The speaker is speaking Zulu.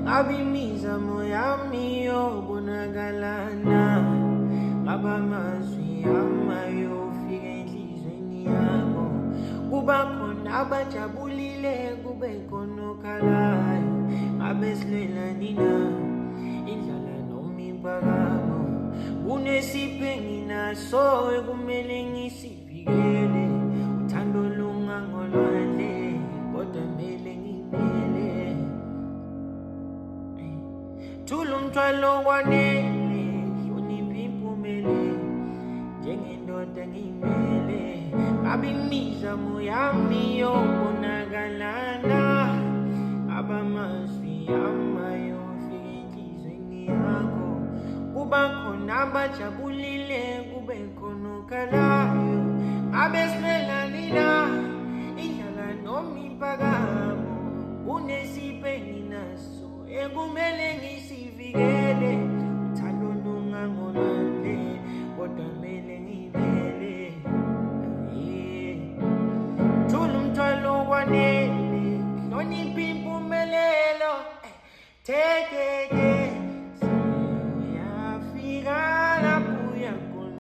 ngabe imizamo yami yobonakalana, ngabe amazwi ami ayofika enhlizweni yakho. Kuba khona abajabulile, kube khona okhalayo, ngabe silwelani na indlala noma impakamo. Kunesipho enginaso ekumele ngisivikele, uthando lungangolwandle kodwa mele ngimele. Thula umthwalo wanele, hlonipha impumelelo, njengendoda ngimele. Ngabe imizamo yami yobonakalana, ngabe amazwi ami ayofika enhlizweni yakho. Kuba khona abajabulile, kube khona okhalayo, ngabe silwelani na indlala noma impakamo. Kunesipho enginaso ekumele ngisivikele, uthando lungangolwandle kodwa mele ngimele. Thula umthwalo wanele, hlonipha impumelelo, take